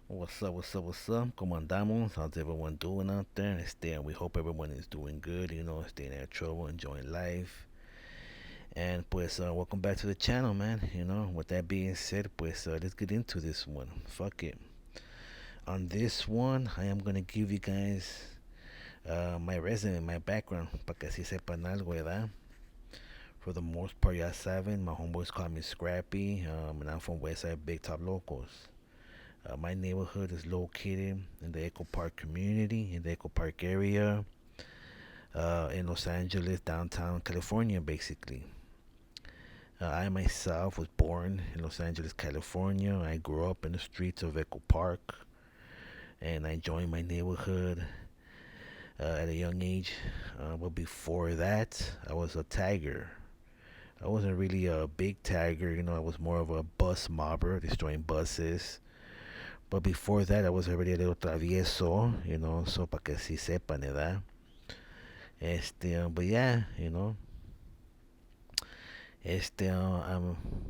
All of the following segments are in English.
What's up, what's up, what's up? ¿Cómo andamos? How's everyone doing out there? We hope everyone is doing good, staying out of trouble, enjoying life. And welcome back to the channel, man. With that being said, let's get into this one. Fuck it. On this one, I am gonna give you guys my resume, my background, para que así sepan algo, ¿verdad? For the most part, ya saben, my homeboys call me Scrappy, and I'm from Westside Big Top Locals. My neighborhood is located in the Echo Park community, in the Echo Park area, in Los Angeles, downtown California, basically. I myself was born in Los Angeles, California. I grew up in the streets of Echo Park, and I joined my neighborhood at a young age. But before that, I was a tagger. I wasn't really a big tagger, I was more of a bus mobber, destroying buses. But before that, I was already a little travieso, so para que sí sepan, ¿verdad? But yeah,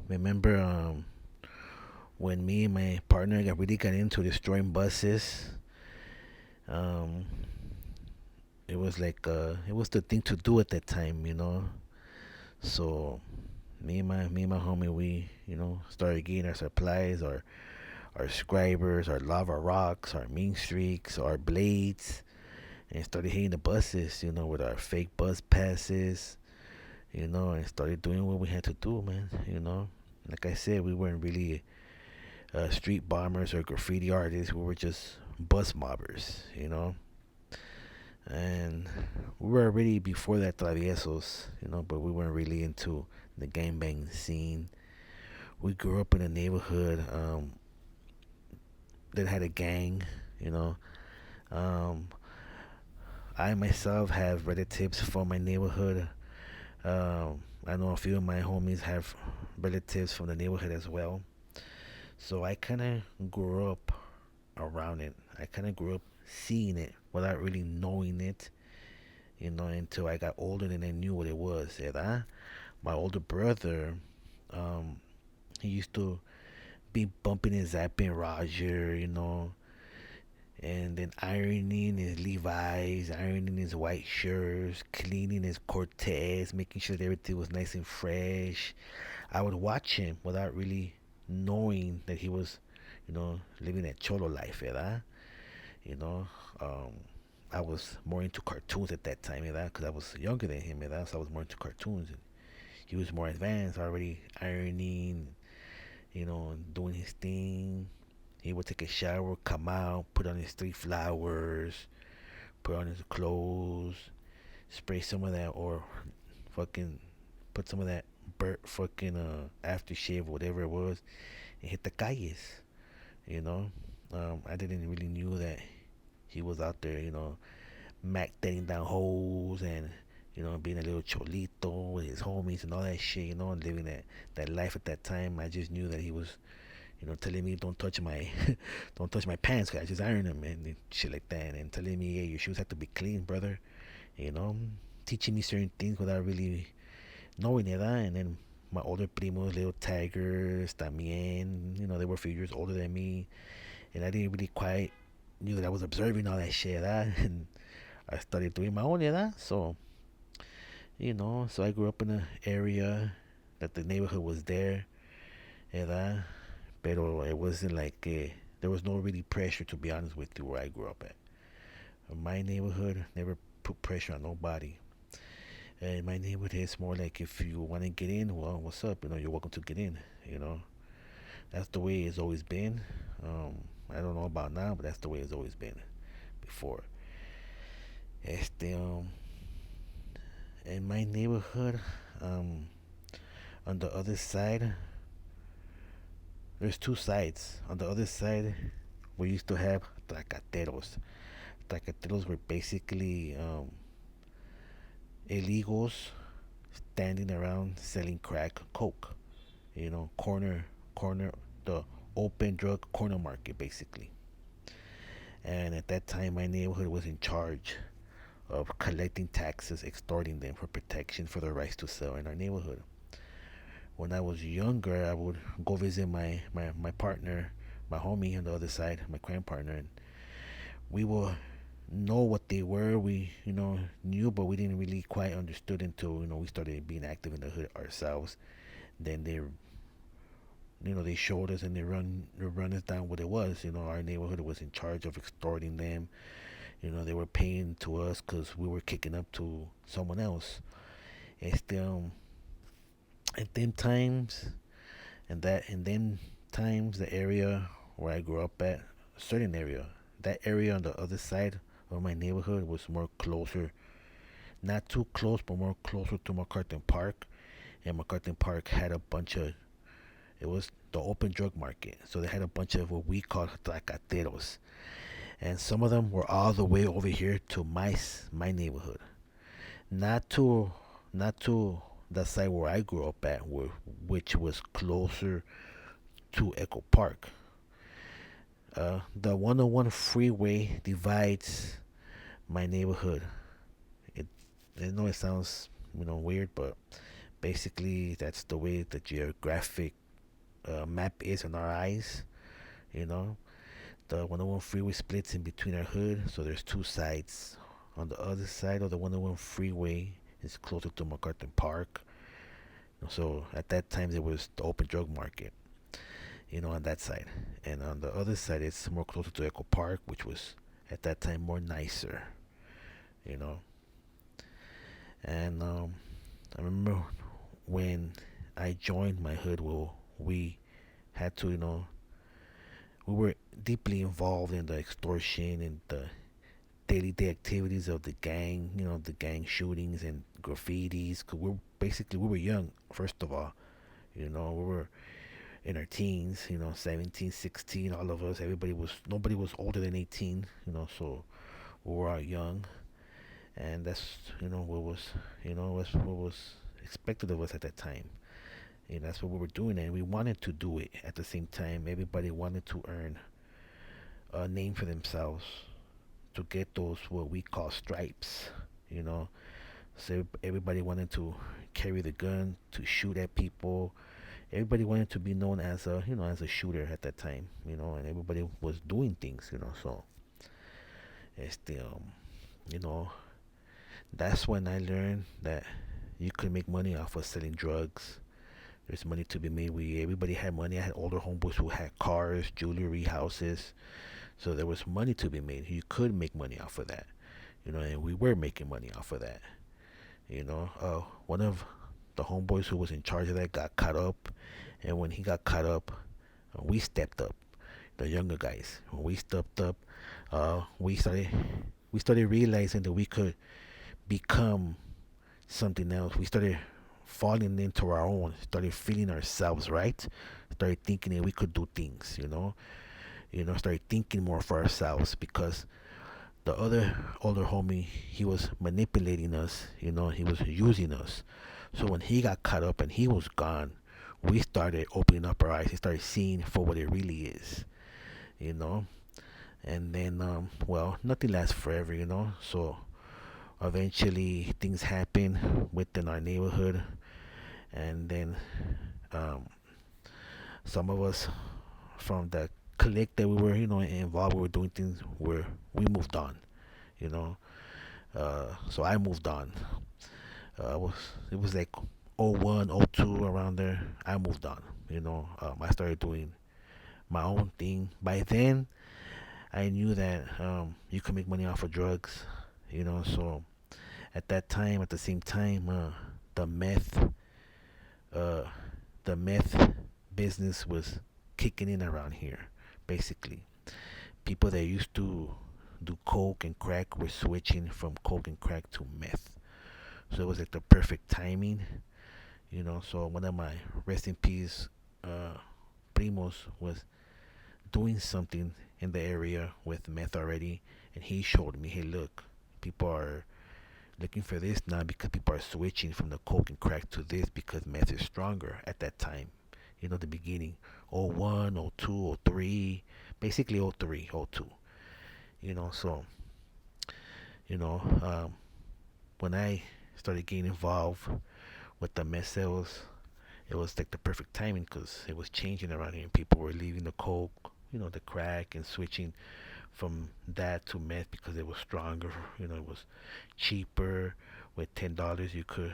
remember when me and my partner got into destroying buses. Um, it was it was the thing to do at that time. So me and my homie, we started getting our supplies, our scribers, our lava rocks, our mean streaks, our blades, and started hitting the buses, with our fake bus passes, and started doing what we had to do, man. Like I said, we weren't really street bombers or graffiti artists. We were just bus mobbers. And we were already before that traviesos, but we weren't really into the gangbang scene. We grew up in a neighborhood that had a gang, you know. Um, I myself have relatives from my neighborhood. I know a few of my homies have relatives from the neighborhood as well. So I kind of grew up around it. I kind of grew up seeing it without really knowing it, until I got older and I knew what it was. ¿Verdad? My older brother, um, he used to be bumping his zapping Roger, and then ironing his Levi's, ironing his white shirts, cleaning his Cortez, making sure that everything was nice and fresh. I would watch him without really knowing that he was, living that cholo life, ¿verdad? You know, um, I was more into cartoons at that time, ¿verdad? Because I was younger than him, ¿verdad? So I was more into cartoons. And he was more advanced, already ironing, doing his thing. He would take a shower, come out, put on his three flowers, put on his clothes, spray some of that, or fucking put some of that burnt fucking aftershave, whatever it was, and hit the calles. You know, I didn't really knew that he was out there, mac thinning down holes and being a little cholito with his homies and all that shit, and living that life at that time. I just knew that he was, telling me don't touch my don't touch my pants, 'cause I just iron them and shit like that, and telling me, hey, your shoes have to be clean, brother. You know, teaching me certain things without really knowing it. And then my older primos, little tigers, también, they were a few years older than me, and I didn't really quite knew that I was observing all that shit, and I started doing my own, So, so I grew up in an area that the neighborhood was there, yeah. Pero it wasn't there was no really pressure, to be honest with you, where I grew up at. My neighborhood never put pressure on nobody. In my neighborhood, it's more like if you want to get in, well, what's up? You're welcome to get in. That's the way it's always been. I don't know about now, but that's the way it's always been before. Este, in my neighborhood, um, on the other side, there's two sides. On the other side, we used to have tracateros. Tracateros were basically illegals standing around selling crack coke. Corner, the open drug corner market, basically. And at that time, my neighborhood was in charge of collecting taxes, extorting them for protection for their rights to sell in our neighborhood. When I was younger, I would go visit my partner my homie on the other side, my crime partner, and we will know what they were. We knew, but we didn't really quite understood until we started being active in the hood ourselves. Then they showed us and they run us down what it was. Our neighborhood was in charge of extorting them. They were paying to us because we were kicking up to someone else. Este, at them times and then times the area where I grew up at, a certain area, that area on the other side of my neighborhood was more closer, not too close, but more closer to McCartan Park. And McCartan Park had a bunch of, it was the open drug market. So they had a bunch of what we call tracateros. And some of them were all the way over here to my neighborhood. Not to not to the side where I grew up at, which was closer to Echo Park. The 101 freeway divides my neighborhood. It, I know it sounds weird, but basically that's the way the geographic map is in our eyes. You know, the 101 freeway splits in between our hood, so there's two sides. On the other side of the 101 freeway is closer to MacArthur Park. So at that time there was the open drug market, on that side, and on the other side it's more closer to Echo Park, which was at that time more nicer, you know. And I remember when I joined my hood, well, we had to, we were deeply involved in the extortion and the daily day activities of the gang, the gang shootings and graffitis. Cause we were young, first of all, we were in our teens, 17, 16, all of us, nobody was older than 18, so we were all young. And that's, that's what was expected of us at that time. That's what we were doing, and we wanted to do it at the same time. Everybody wanted to earn a name for themselves, to get those what we call stripes, you know. So everybody wanted to carry the gun to shoot at people. Everybody wanted to be known as a shooter at that time, and everybody was doing things, So, este, you know, that's when I learned that you could make money off of selling drugs. There's money to be made. Everybody had money. I had older homeboys who had cars, jewelry, houses. So there was money to be made. You could make money off of that, and we were making money off of that. One of the homeboys who was in charge of that got caught up, and when he got caught up, we stepped up. The younger guys, when we stepped up, we started realizing that we could become something else. We started falling into our own, started feeling ourselves right, started thinking that we could do things, started thinking more for ourselves because the other older homie, he was manipulating us, he was using us. So when he got caught up and he was gone, we started opening up our eyes and started seeing for what it really is, you know. And then, well, nothing lasts forever, So eventually things happen within our neighborhood, and then um, some of us from the clique that we were, involved, we were doing things where we moved on, you know. So I moved on. It was like '01, '02 around there. I moved on, I started doing my own thing. By then, I knew that you could make money off of drugs, So at that time, at the same time, the meth, uh, the meth business was kicking in around here. Basically, people that used to do coke and crack were switching from coke and crack to meth. So it was like the perfect timing, So one of my rest in peace primos was doing something in the area with meth already, and he showed me, hey, look, people are looking for this now because people are switching from the coke and crack to this because meth is stronger at that time. The beginning, '01, '02, '03, basically '03, '02. So you know, when I started getting involved with the meth sales, it was like the perfect timing because it was changing around here and people were leaving the coke, the crack and switching from that to meth because it was stronger. It was cheaper. With $10, you could,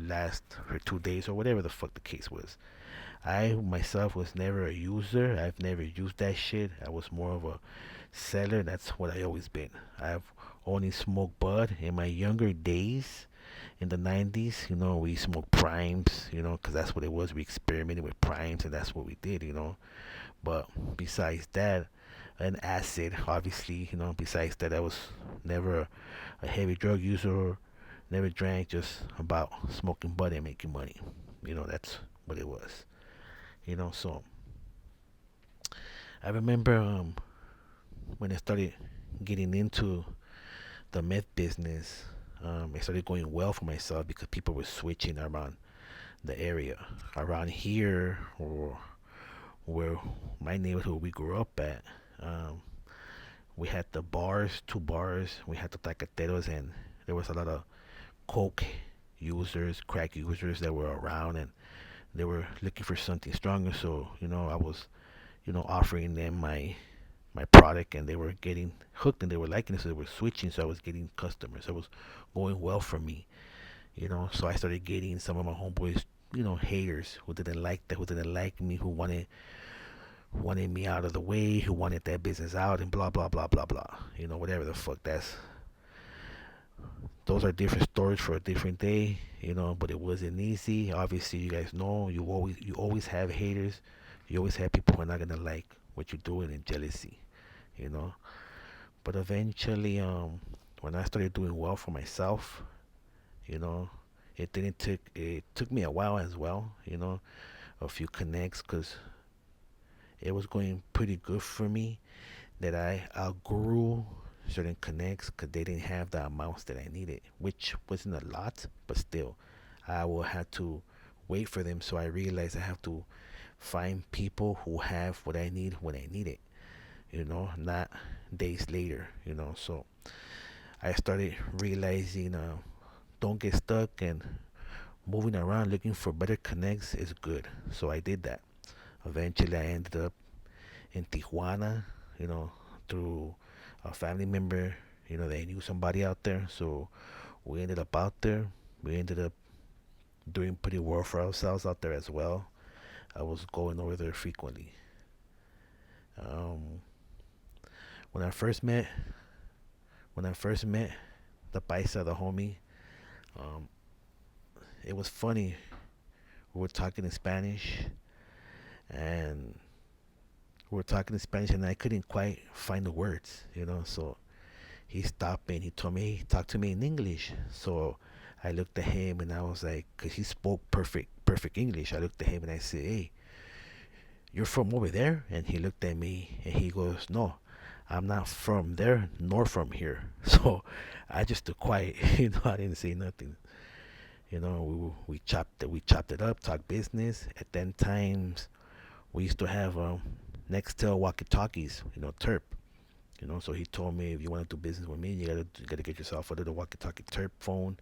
last for 2 days or whatever the fuck the case was. I myself was never a user. I've never used that shit. I was more of a seller. That's what I always been. I've only smoked bud in my younger days. In the 90s, we smoked primes, because that's what it was. We experimented with primes, and that's what we did. But besides that, an acid, obviously, besides that, I was never a heavy drug user, never drank, just about smoking bud and making money. That's what it was. So I remember when I started getting into the meth business, it started going well for myself because people were switching around the area. Around here, or where my neighborhood we grew up at, um, we had the bars, two bars. We had the taqueteros, and there was a lot of coke users, crack users that were around, and they were looking for something stronger. So I was offering them my product, and they were getting hooked, and they were liking it, so they were switching. So I was getting customers. It was going well for me. So I started getting some of my homeboys, haters who didn't like that, who didn't like me, who wanted me out of the way, who wanted that business out, and blah blah blah blah blah. Whatever the fuck. Those are different stories for a different day. But it wasn't easy. Obviously, you guys know you always have haters. You always have people who are not gonna like what you're doing, and jealousy. You know. But eventually, when I started doing well for myself, you know, it took me a while as well. A few connects, because it was going pretty good for me, that I outgrew certain connects because they didn't have the amounts that I needed, which wasn't a lot, but still, I will have to wait for them. So I realized I have to find people who have what I need when I need it, not days later. So I started realizing, don't get stuck, and moving around looking for better connects is good. So I did that. Eventually, I ended up in Tijuana, you know, through a family member. They knew somebody out there, so we ended up out there. We ended up doing pretty well for ourselves out there as well. I was going over there frequently. Um, when I first met, when I first met the paisa, the homie, um, it was funny. We were talking in Spanish, and we were talking in Spanish, and I couldn't quite find the words. So he stopped me and he told me, hey, talk to me in English. So I looked at him, and I was like, because he spoke perfect English. I looked at him and I said, hey, you're from over there? And he looked at me and he goes, no, I'm not from there nor from here. So I just took quiet. I didn't say nothing. We chopped it up, talked business. At then times, we used to have Nextel walkie-talkies, Terp. So he told me, if you want to do business with me, you gotta get yourself a little walkie-talkie Terp phone.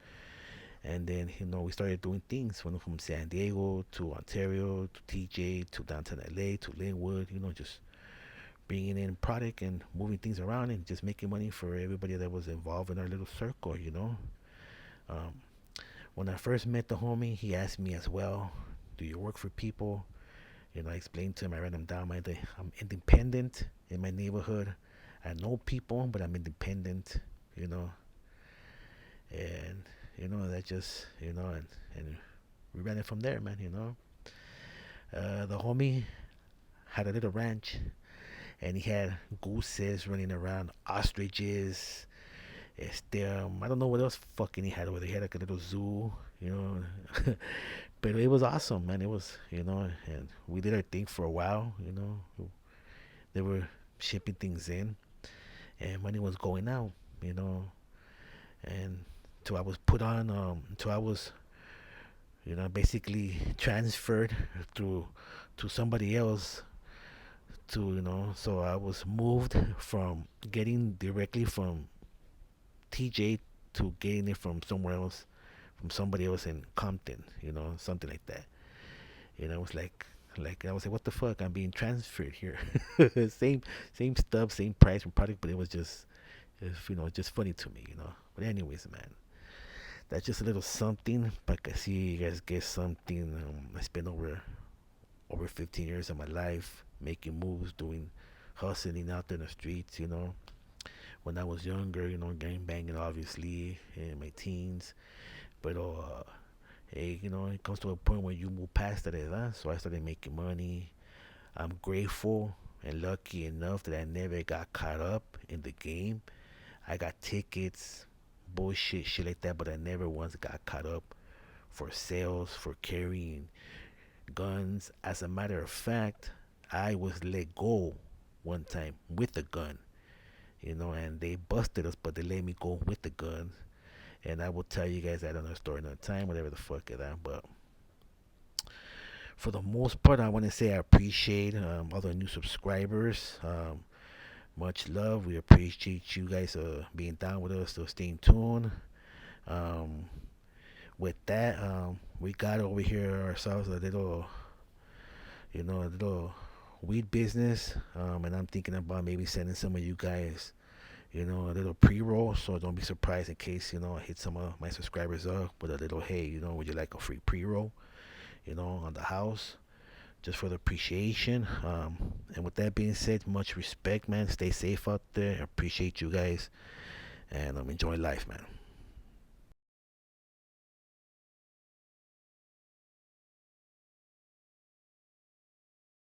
And then we started doing things. Went from San Diego to Ontario to TJ to downtown LA to Linwood. Just bringing in product and moving things around and just making money for everybody that was involved in our little circle. Um, when I first met the homie, he asked me as well, "Do you work for people?" I explained to him. I ran him down. I'm independent in my neighborhood. I know people, but I'm independent. You know, and that just and we ran it from there, man. The homie had a little ranch, and he had gooses running around, ostriches. I don't know what else fucking he had over there. He had like a little zoo, you know. But it was awesome, man. It was, and we did our thing for a while, They were shipping things in, and money was going out, you know. And till I was put on, till I was, basically transferred to somebody else so I was moved from getting directly from TJ to getting it from somewhere else, from somebody else in Compton, something like that. It was like Like I was like, what the fuck? I'm being transferred here. same same stuff, same price and product, but it was just, just funny to me, But anyways, man, that's just a little something. But I see you guys get something. I spent over 15 years of my life making moves, doing hustling out there in the streets. When I was younger, gang banging, obviously, in my teens. But hey, it comes to a point where you move past that, so I started making money. I'm grateful and lucky enough that I never got caught up in the game. I got tickets, bullshit, shit like that, but I never once got caught up for sales, for carrying guns. As a matter of fact, I was let go one time with a gun, and they busted us, but they let me go with the gun. And I will tell you guys that another story another time, whatever the fuck is that. But for the most part, I want to say I appreciate all the new subscribers. Much love. We appreciate you guys being down with us, so staying tuned. Um, with that, we got over here ourselves a little weed business, and I'm thinking about maybe sending some of you guys, a little pre-roll. So don't be surprised in case I hit some of my subscribers up with a little, hey, would you like a free pre-roll, on the house, just for the appreciation. And with that being said, much respect, man. Stay safe out there. Appreciate you guys, and enjoy life, man.